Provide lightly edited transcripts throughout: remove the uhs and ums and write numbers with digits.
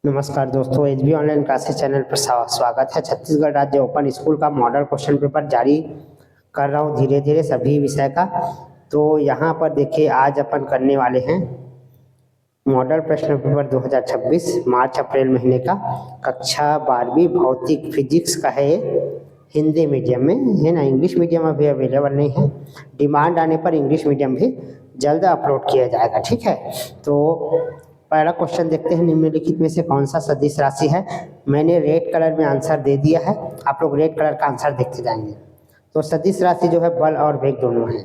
नमस्कार दोस्तों, HB online classes channel पर स्वागत है। छत्तीसगढ़ राज्य ओपन स्कूल का मॉडल क्वेश्चन पेपर जारी कर रहा हूँ धीरे धीरे सभी विषय का। तो यहाँ पर देखिए, आज अपन करने वाले हैं मॉडल प्रश्न पेपर 2026 मार्च अप्रैल महीने का कक्षा 12वीं भौतिक फिजिक्स का है। हिंदी मीडियम में है ना, इंग्लिश मीडियम अभी अवेलेबल नहीं है। डिमांड आने पर इंग्लिश मीडियम भी जल्द अपलोड किया जाएगा, ठीक है। तो पहला क्वेश्चन देखते हैं, निम्नलिखित में से कौन सा सदिश राशि है। मैंने रेड कलर में आंसर दे दिया है, आप लोग रेड कलर का आंसर देखते जाएंगे। तो सदिश राशि जो है बल और वेग दोनों है।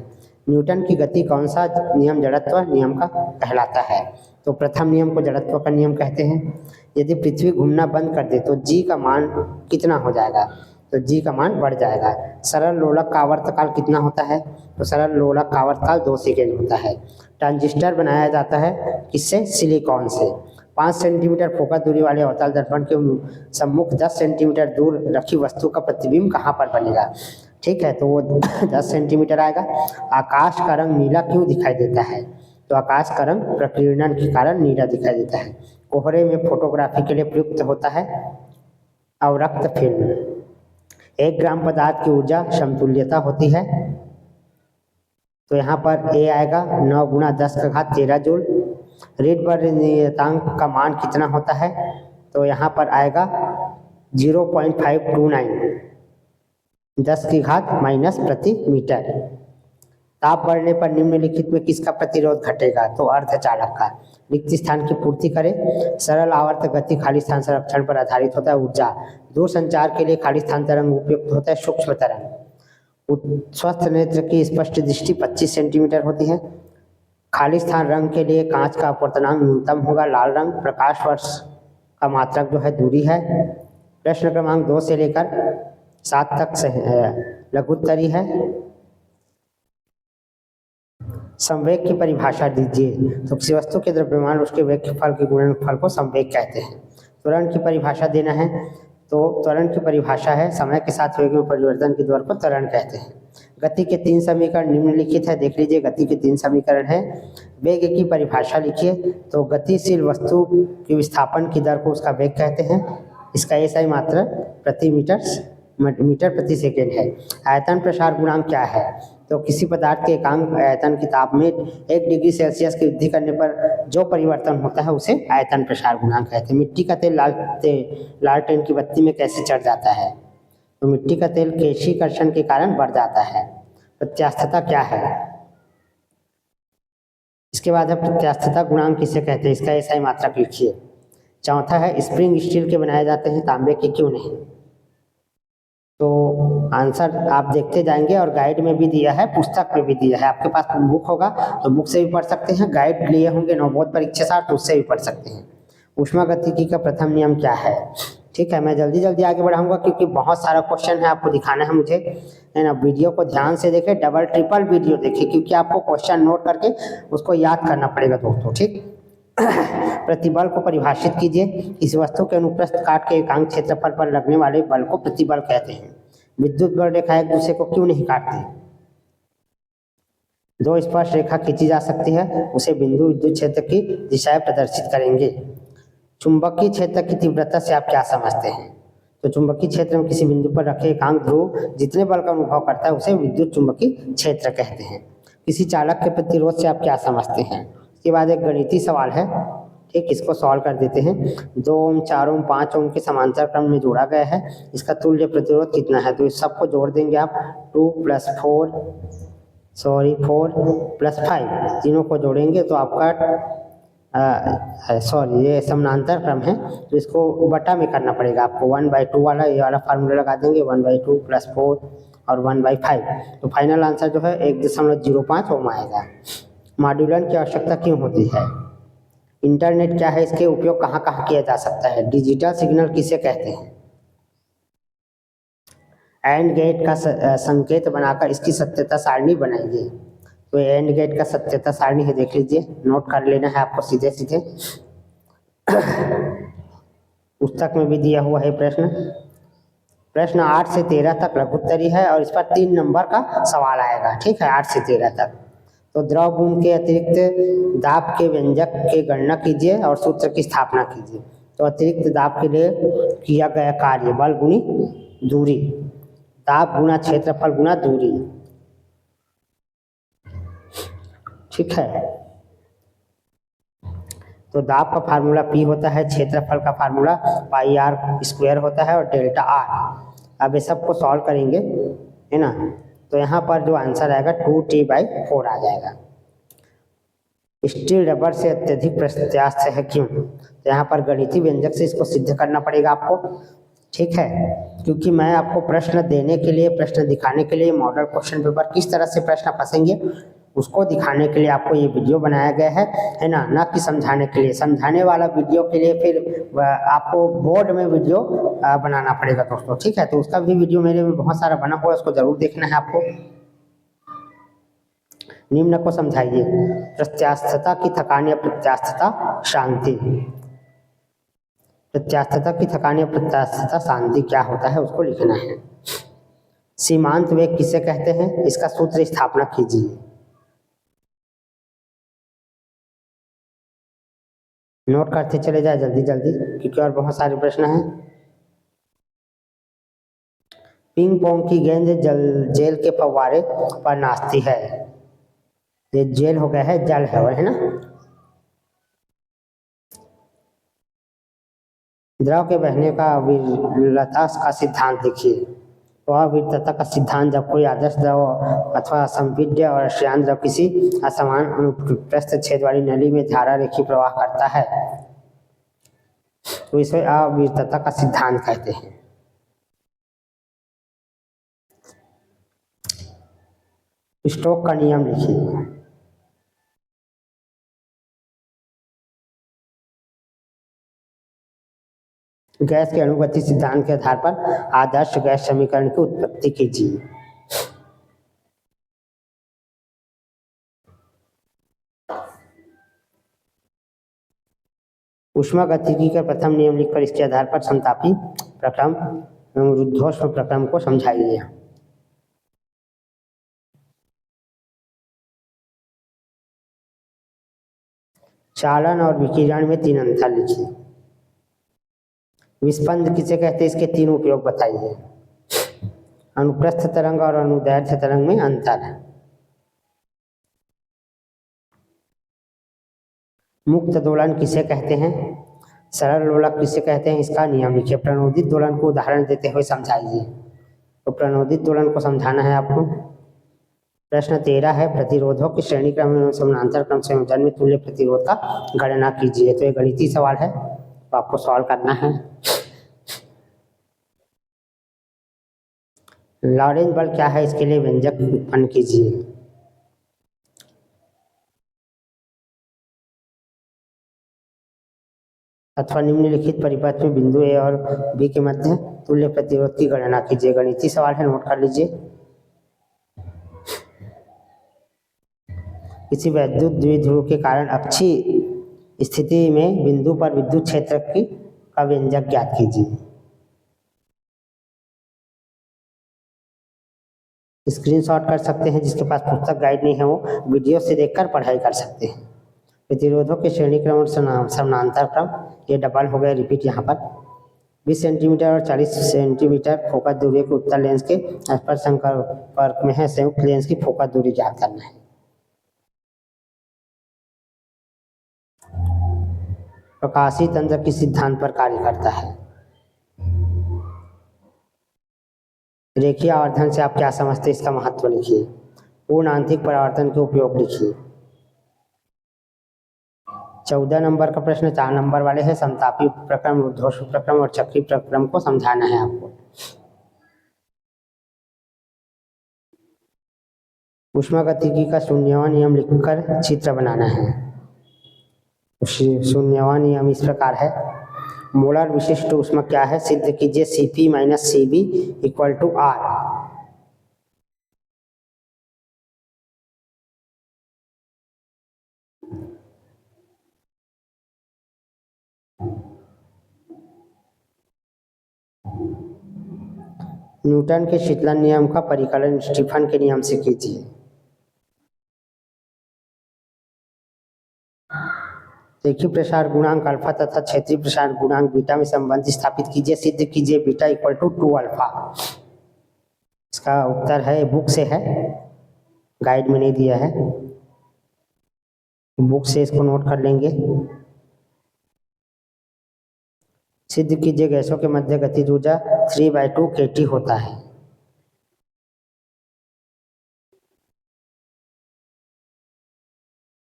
न्यूटन की गति कौन सा नियम जड़त्व नियम का कहलाता है। तो प्रथम नियम को जड़त्व का नियम कहते हैं। यदि पृथ्वी घूमना बंद कर दे तो जी का मान कितना हो जाएगा, तो जी का मान बढ़ जाएगा। सरल लोलक का आवर्तकाल कितना होता है, तो सरल लोलक का आवर्तकाल 2 सेकेंड होता है। ट्रांजिस्टर बनाया जाता है किससे, सिलिकॉन से। 5 सेंटीमीटर फोकस दूरी वाले अवतल दर्पण के सम्मुख 10 सेंटीमीटर दूर रखी वस्तु का प्रतिबिंब कहाँ पर बनेगा, ठीक है। तो वो 10 सेंटीमीटर आएगा। आकाश का रंग नीला क्यों दिखाई देता है, तो आकाश का रंग प्रकीर्णन के कारण नीला दिखाई देता है। कोहरे में फोटोग्राफी के लिए प्रयुक्त होता है अवरक्त फिल्म। 1 ग्राम पदार्थ की ऊर्जा समतुल्यता होती है, तो यहाँ पर ए आएगा 9 × 10⁻13 जूल। रीडबर्ग नियतांक का मान कितना होता है, तो यहाँ पर आएगा 0.529 10⁻⁻ प्रति मीटर। ताप बढ़ने पर निम्नलिखित में किसका प्रतिरोध घटेगा, तो अर्धचालक का। रिक्त स्थान की पूर्ति करें। सरल आवर्त गति खाली स्थान संरक्षण पर आधारित होता है। ऊर्जा दूर संचार के लिए खाली स्थान तरंग उपयुक्त होता है सूक्ष्म तरंग। स्वस्थ नेत्र की स्पष्ट दृष्टि 25 सेंटीमीटर होती है। खाली स्थान रंग के लिए कांच का अपवर्तनांक न्यूनतम होगा लाल रंग। प्रकाश वर्ष का मात्रक जो है दूरी है। प्रश्न क्रमांक 2 से लेकर 7 तक से लघुत्तरी है। संवेग की परिभाषा दीजिए। तो किसी वस्तु के द्रव्यमान उसके वेग के फल के गुणनफल को संवेग कहते हैं। त्वरण की परिभाषा देना है, तो त्वरण की परिभाषा है समय के साथ वेग में परिवर्तन के दर को त्वरण कहते हैं। गति के 3 समीकरण निम्नलिखित है, देख लीजिए। गति के 3 समीकरण है। वेग की परिभाषा लिखिए, तो गतिशील वस्तु की विस्थापन की दर को उसका वेग कहते हैं। इसका एसआई मात्रा प्रति मीटर प्रति सेकेंड है। आयतन प्रसार गुणांक क्या है, तो किसी पदार्थ के एकांक आयतन की ताप में 1 डिग्री सेल्सियस की वृद्धि करने पर जो परिवर्तन होता है उसे आयतन प्रसार गुणांक कहते हैं। मिट्टी का तेल लालटेन की बत्ती में कैसे चढ़ जाता है, तो मिट्टी का तेल केशिकर्षण के कारण बढ़ जाता है। प्रत्यास्थता क्या है, इसके बाद है प्रत्यास्थता गुणांक किसे कहते हैं, इसका एसआई मात्रक लिखिए। चौथा है स्प्रिंग स्टील के बनाए जाते हैं, तांबे के क्यों नहीं। तो आंसर आप देखते जाएंगे, और गाइड में भी दिया है, पुस्तक में भी दिया है। आपके पास बुक होगा तो बुक से भी पढ़ सकते हैं, गाइड लिए होंगे नवबोध परीक्षा साथ तो उससे भी पढ़ सकते हैं। ऊष्मागतिकी का प्रथम नियम क्या है, ठीक है। मैं जल्दी जल्दी आगे बढ़ाऊंगा क्योंकि बहुत सारा क्वेश्चन है आपको दिखाना है मुझे, है ना। वीडियो को ध्यान से देखें, डबल ट्रिपल वीडियो देखें, क्योंकि आपको क्वेश्चन नोट करके उसको याद करना पड़ेगा दोस्तों, ठीक। प्रतिबल को परिभाषित कीजिए। इस वस्तु के अनुप्रस्थ काट के एकांक क्षेत्रफल पर लगने वाले बल को प्रतिबल कहते हैं। विद्युत बल रेखा एक दूसरे को क्यों नहीं काटती। 2 स्पर्श रेखा खींची जा सकती है, उसे बिंदु विद्युत क्षेत्र की दिशाएं प्रदर्शित करेंगे। चुंबकीय क्षेत्र की तीव्रता से आप क्या समझते हैं, तो चुंबकीय क्षेत्र में किसी बिंदु पर रखे एकांक ध्रुव जितने बल का अनुभव करता है उसे विद्युत चुंबकीय क्षेत्र कहते हैं। किसी चालक के प्रतिरोध से आप क्या समझते हैं। इसके बाद एक गणितीय सवाल है, ठीक, इसको सॉल्व कर देते हैं। 2 ओम 4 ओम 5 ओम के समांतर क्रम में जोड़ा गया है, इसका तुल्य प्रतिरोध कितना है, तो इस सबको जोड़ देंगे आप। 2 + 4 + 5 तीनों को जोड़ेंगे तो आपका ये समानांतर क्रम है, तो इसको बटा में करना पड़ेगा आपको। 1/2 वाला ये वाला फार्मूला लगा देंगे, 1/2 + 4 और 1/5, तो फाइनल आंसर जो है 1.05 ओम आएगा। मॉड्यूलन की आवश्यकता क्यों होती है। इंटरनेट क्या है, इसके उपयोग कहाँ कहाँ किया जा सकता है। डिजिटल सिग्नल किसे कहते हैं। एंड गेट का संकेत बनाकर इसकी सत्यता सारणी बनाइए। तो एंड गेट का सत्यता सारणी है, देख लीजिए, नोट कर लेना है आपको सीधे सीधे। पुस्तक में भी दिया हुआ है प्रश्न 8 से 13 तक लघुत्तरी है, और इस पर 3 नंबर का सवाल आएगा, ठीक है, 8 से 13 तक। तो द्रव बूंद के अतिरिक्त दाब के व्यंजक की गणना कीजिए और सूत्र की स्थापना कीजिए। तो अतिरिक्त दाब के लिए किया गया कार्य बल गुनी दूरी, दाब गुना क्षेत्रफल गुना दूरी। ठीक है, तो दाब का फार्मूला P होता है, क्षेत्रफल का फार्मूला पाई आर स्क्वायर होता है और डेल्टा आर। अब ये सबको सॉल्व करेंगे, है ना, तो यहाँ पर जो आंसर आएगा 2T/4 आ जाएगा। स्टील रबर से अत्यधिक प्रत्यास्थ है क्यों? तो यहाँ पर गणितीय व्यंजक से इसको सिद्ध करना पड़ेगा आपको। ठीक है, क्योंकि मैं आपको प्रश्न देने के लिए, प्रश्न दिखाने के लिए मॉडल क्वेश्चन पेपर किस तरह से प्रश्न फंसेंगे उसको दिखाने के लिए आपको ये वीडियो बनाया गया है ना, ना कि समझाने के लिए। समझाने वाला वीडियो के लिए फिर आपको बोर्ड में वीडियो बनाना पड़ेगा दोस्तों। ठीक है, तो उसका भी वीडियो मेरे में बहुत सारा बना हुआ है, उसको जरूर देखना है आपको। निम्न को समझाइए। प्रत्यास्थता की थकान या प्रत्यास्थता शांति। प्रत्यास्थता की थकान या प्रत्यास्थता शांति क्या होता है उसको लिखना है। सीमांत वेग किसे कहते हैं, इसका सूत्र स्थापना कीजिए। नोट करते चले जाए जल्दी जल्दी, क्योंकि और बहुत सारे प्रश्न हैं। पिंग पोंग की गेंद जेल के फव्वारे पर नाचती है। ये जेल हो गया है, जल है ना। द्रव के बहने का अविरलता का सिद्धांत लिखिए। तो अविरलता का सिद्धांत जब कोई आदर्श द्रव अथवा संपीड्य और श्रेयान द्रव किसी असमान अनुप्रस्थ छेद वाली नली में धारा रेखी प्रवाह करता है तो इसे अविरलता का सिद्धांत कहते हैं। स्टोक का नियम लिखिए। गैस के अणुगति सिद्धांत के आधार पर आदर्श गैस समीकरण की उत्पत्ति कीजिए। ऊष्मागतिकी का प्रथम नियम लिखकर इसके आधार पर समतापी प्रक्रम एवं रुद्धोष्म प्रक्रम को समझाइए। चालन और विकिरण में 3 अंतर लिखिए। विस्पंद किसे कहते हैं, इसके 3 उपयोग बताइए। अनुप्रस्थ तरंग और अनुदैर्ध्य तरंग में अंतर है। मुक्त दोलन किसे कहते हैं, सरल लोलक किसे कहते हैं, इसका नियम लिखिए। प्रणोदित दोलन को उदाहरण देते हुए समझाइए। तो प्रणोदित दोलन को समझाना है आपको। प्रश्न 13 है, प्रतिरोधों की श्रेणी क्रम एवं समानांतर क्रम संयोजन में तुल्य प्रतिरोध का गणना कीजिए। तो ये गणितीय सवाल है, तो आपको सॉल्व करना है। लॉरेंज बल क्या है, इसके लिए व्यंजक उत्पन्न कीजिए। अथवा निम्नलिखित परिपथ में बिंदु ए और बी के मध्य तुल्य प्रतिरोध की गणना कीजिए। गणितीय सवाल है, नोट कर लीजिए। किसी वैद्युत द्विध्रुव के कारण अक्षीय स्थिति में बिंदु पर विद्युत क्षेत्र का व्यंजक ज्ञात कीजिए। स्क्रीनशॉट कर सकते हैं, जिसके पास पुस्तक गाइड नहीं है वो वीडियो से देखकर पढ़ाई कर सकते हैं। प्रतिरोधों के श्रेणी क्रम और समानांतर क्रम, ये डबल हो गए रिपीट यहाँ पर। 20 सेंटीमीटर और 40 सेंटीमीटर फोकस दूरी के उत्तर लेंस के स्पर्श संपर्क में है, संयुक्त लेंस की फोकस दूरी ज्ञात करना है। प्रकाशीय तंत्र किस सिद्धांत पर कार्य करता है। रेखीय आवर्धन से आप क्या समझते हैं, इसका महत्व लिखिए। पूर्ण आंतरिक परावर्तन के उपयोग लिखिए। 14 नंबर का प्रश्न 4 नंबर वाले हैं। समतापी प्रक्रम, रुद्धोष्म प्रक्रम और चक्रीय प्रक्रम को समझाना है आपको। ऊष्मागतिकी का शून्यवान नियम लिखकर चित्र बनाना है। शून्यवान नियम इस प्रकार है। मोलर विशिष्ट ऊष्मा क्या है, सिद्ध कीजिए। Cp - Cv = R। न्यूटन के शीतलन नियम का परिकलन स्टीफन के नियम से कीजिए। रेखीय प्रसार गुणांक अल्फा तथा क्षेत्रीय प्रसार गुणांक बीटा में संबंध स्थापित कीजिए, सिद्ध कीजिए बीटा इक्वल टू 2 अल्फा। इसका उत्तर है, बुक से है, गाइड में नहीं दिया है, बुक से इसको नोट कर लेंगे। सिद्ध कीजिए गैसों के मध्य गतिज ऊर्जा 3/2 kT होता है।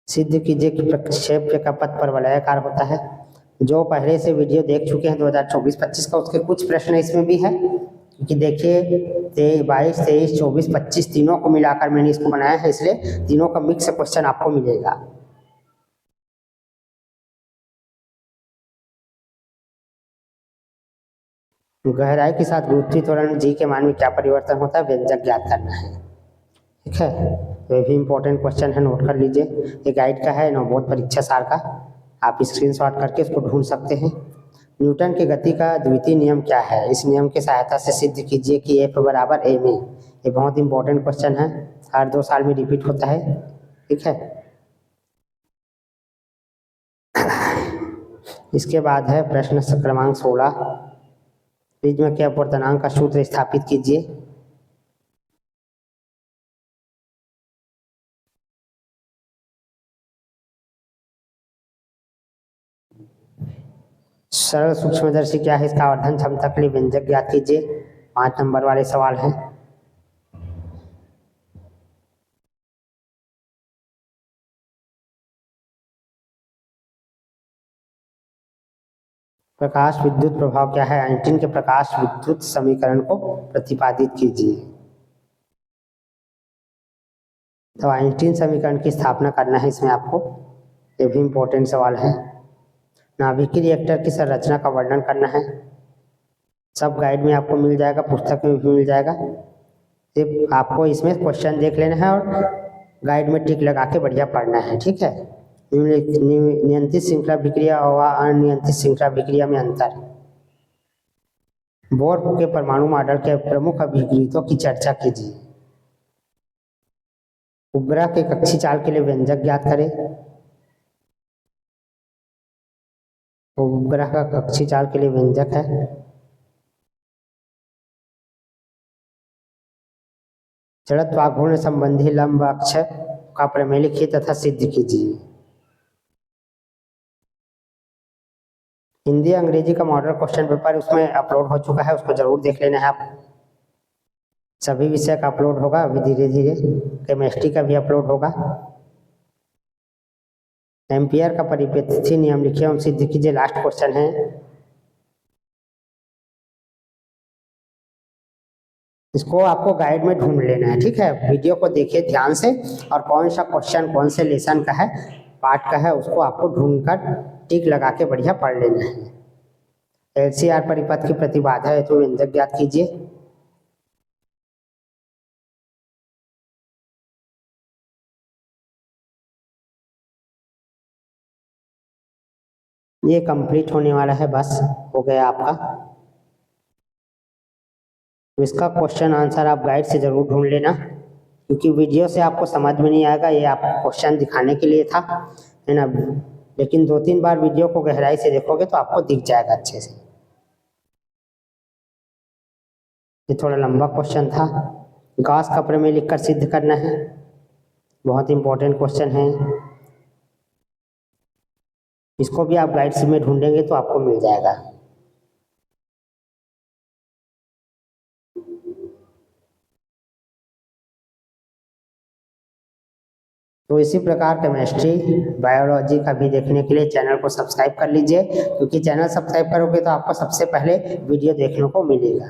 सिद्ध कीजिए कि प्रक्षेप्य का पथ परवलयाकार होता है। जो पहले से वीडियो देख चुके हैं 2024-25 का, उसके कुछ प्रश्न इसमें भी है, क्योंकि देखिए 22, 23, 24, 25 तीनों को मिलाकर मैंने इसको बनाया है, इसलिए तीनों का मिक्स क्वेश्चन आपको मिलेगा। गहराई के साथ गुरुत्वीय त्वरण जी के मान में क्या परिवर्तन होता है, व्यंजक ज्ञात करना है। ठीक है, तो ये भी इंपॉर्टेंट क्वेश्चन है, नोट कर लीजिए। ये गाइड का है, नवबोध परीक्षा सार का, आप स्क्रीनशॉट करके इसको ढूंढ सकते हैं। न्यूटन की गति का द्वितीय नियम क्या है, इस नियम की सहायता से सिद्ध कीजिए कि F बराबर a में। ये बहुत इंपॉर्टेंट क्वेश्चन है, हर 2 साल में रिपीट होता है। ठीक है, इसके बाद है प्रश्न क्रमांक 16, बीज के अपवर्तनांक का सूत्र स्थापित कीजिए। सरल सूक्ष्मदर्शी क्या है, इसका आवर्धन क्षमता के लिए व्यंजक ज्ञात कीजिए। 5 नंबर वाले सवाल हैं। प्रकाश विद्युत प्रभाव क्या है, आइंस्टीन के प्रकाश विद्युत समीकरण को प्रतिपादित कीजिए। तो आइंस्टीन समीकरण की स्थापना करना है इसमें आपको, ये भी इंपॉर्टेंट सवाल है। नाभिकीय रिएक्टर की संरचना का वर्णन करना है, सब गाइड में आपको मिल जाएगा, पुस्तक में भी मिल जाएगा। सिर्फ आपको इसमें क्वेश्चन देख लेना है और गाइड में टिक लगा के बढ़िया पढ़ना है। ठीक है, नियंत्रित श्रृंखला अभिक्रिया और अनियंत्रित श्रृंखला अभिक्रिया में अंतर। बोर के परमाणु मॉडल के प्रमुख अभिक्रियाओं की चर्चा कीजिए। उपग्रह के कक्षीय चाल के लिए व्यंजक ज्ञात करें। उपग्रह का कक्षीय चाल के लिए व्यंजक है जड़त्व आघूर्ण संबंधी लंब अक्ष का प्रमेय लिखिए तथा सिद्ध कीजिए। हिंदी अंग्रेजी का मॉडल क्वेश्चन पेपर उसमें अपलोड हो चुका है, उसको जरूर देख लेना है आप। सभी विषय का अपलोड होगा अभी धीरे धीरे, केमिस्ट्री का भी अपलोड होगा। एम्पियर का परिपथी नियम लिखिए और सिद्ध कीजिए, लास्ट क्वेश्चन है। इसको आपको गाइड में ढूंढ लेना है। ठीक है, वीडियो को देखिए ध्यान से, और कौन सा क्वेश्चन कौन से लेसन का है, पार्ट का है, उसको आपको ढूंढकर टिक लगा के बढ़िया पढ़ लेना है। LCR परिपथ की प्रतिबाधा है तो व्यंजक ज्ञात कीजिए। ये कंप्लीट होने वाला है, बस हो गया आपका। तो इसका क्वेश्चन आंसर आप गाइड से जरूर ढूंढ लेना, क्योंकि वीडियो से आपको समझ में नहीं आएगा, ये आपको क्वेश्चन दिखाने के लिए था, है ना। लेकिन 2-3 बार वीडियो को गहराई से देखोगे तो आपको दिख जाएगा अच्छे से। ये थोड़ा लंबा क्वेश्चन था। गॉस का प्रमेय लिखकर सिद्ध करना है, बहुत इंपॉर्टेंट क्वेश्चन है। इसको भी आप गाइड्स में ढूंढेंगे तो आपको मिल जाएगा। तो इसी प्रकार केमिस्ट्री बायोलॉजी का भी देखने के लिए चैनल को सब्सक्राइब कर लीजिए, क्योंकि चैनल सब्सक्राइब करोगे तो आपको सबसे पहले वीडियो देखने को मिलेगा।